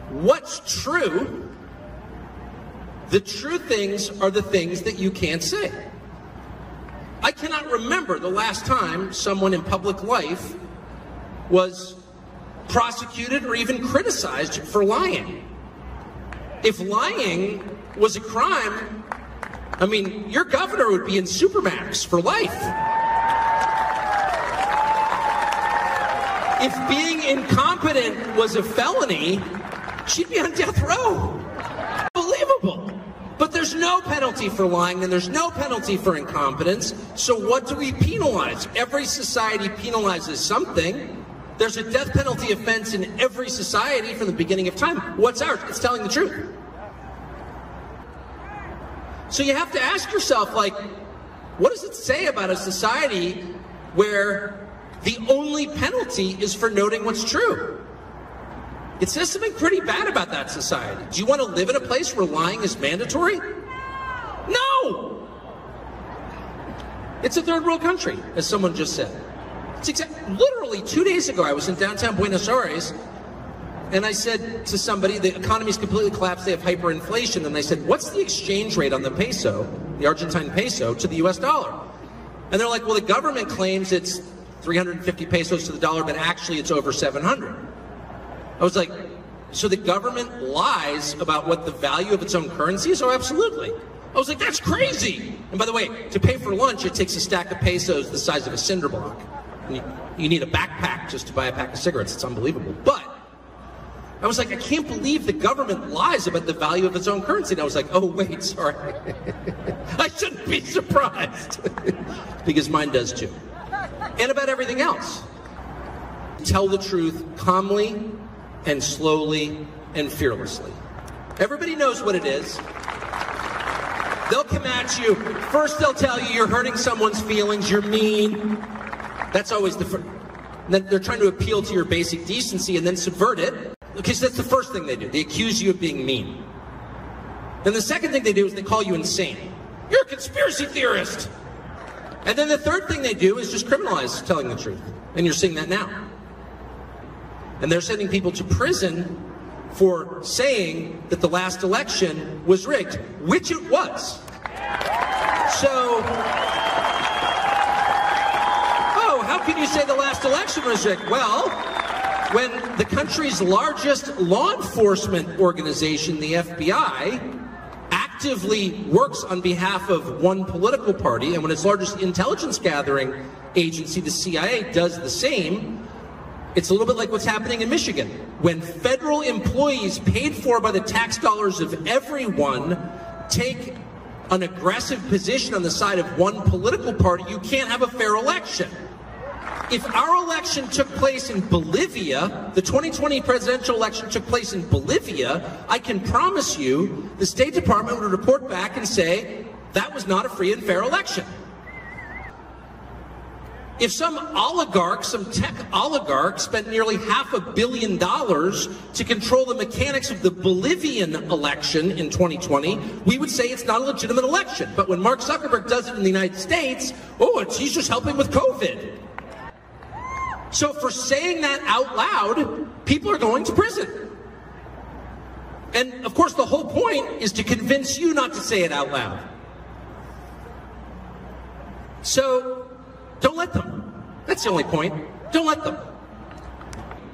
what's true, the true things are the things that you can't say. I cannot remember the last time someone in public life was prosecuted or even criticized for lying. If lying was a crime, I mean, your governor would be in Supermax for life. If being incompetent was a felony, she'd be on death row. Unbelievable. But there's no penalty for lying, and there's no penalty for incompetence. So what do we penalize? Every society penalizes something. There's a death penalty offense in every society from the beginning of time. What's ours? It's telling the truth. So you have to ask yourself, like, what does it say about a society where the only penalty is for noting what's true? It says something pretty bad about that society. Do you want to live in a place where lying is mandatory? No! It's a third world country, as someone just said. It's literally 2 days ago, I was in downtown Buenos Aires, and I said to somebody, the economy's completely collapsed, they have hyperinflation, and I said, what's the exchange rate on the peso, the Argentine peso, to the US dollar? And they're like, well, the government claims it's 350 pesos to the dollar, but actually it's over 700. I was like, so the government lies about what the value of its own currency is? Oh, absolutely. I was like, that's crazy. And by the way, to pay for lunch, it takes a stack of pesos the size of a cinder block. And you need a backpack just to buy a pack of cigarettes. It's unbelievable. But I was like, I can't believe the government lies about the value of its own currency. And I was like, oh, wait, sorry. I shouldn't be surprised. Because mine does too. And about everything else. Tell the truth calmly and slowly and fearlessly. Everybody knows what it is. They'll come at you. First they'll tell you you're hurting someone's feelings, you're mean. That's always the first. Then they're trying to appeal to your basic decency and then subvert it. Because that's the first thing they do. They accuse you of being mean. Then the second thing they do is they call you insane. You're a conspiracy theorist. And then the third thing they do is just criminalize telling the truth. And you're seeing that now. And they're sending people to prison for saying that the last election was rigged, which it was. So, oh, how can you say the last election was rigged? Well, when the country's largest law enforcement organization, the FBI, actively works on behalf of one political party, and when its largest intelligence gathering agency, the CIA, does the same, it's a little bit like what's happening in Michigan. When federal employees paid for by the tax dollars of everyone take an aggressive position on the side of one political party, you can't have a fair election. If our election took place in Bolivia, the 2020 presidential election took place in Bolivia, I can promise you the State Department would report back and say that was not a free and fair election. If some oligarch, some tech oligarch, spent nearly $500 million to control the mechanics of the Bolivian election in 2020, we would say it's not a legitimate election. But when Mark Zuckerberg does it in the United States, oh, he's just helping with COVID. So for saying that out loud, people are going to prison. And of course, the whole point is to convince you not to say it out loud. So don't let them. That's the only point. Don't let them.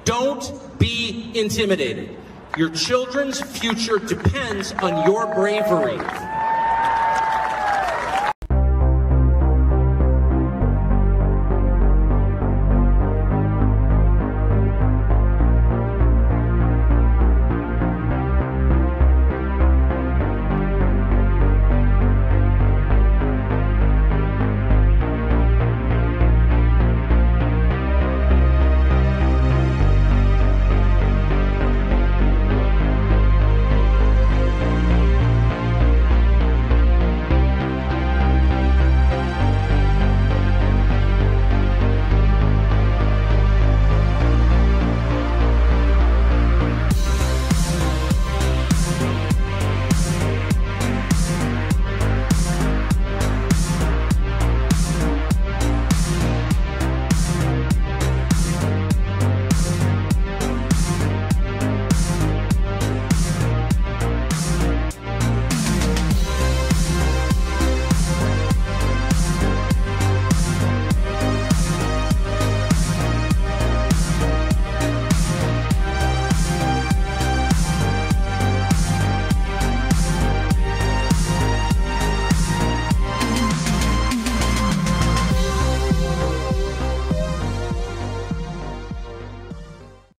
Don't be intimidated. Your children's future depends on your bravery.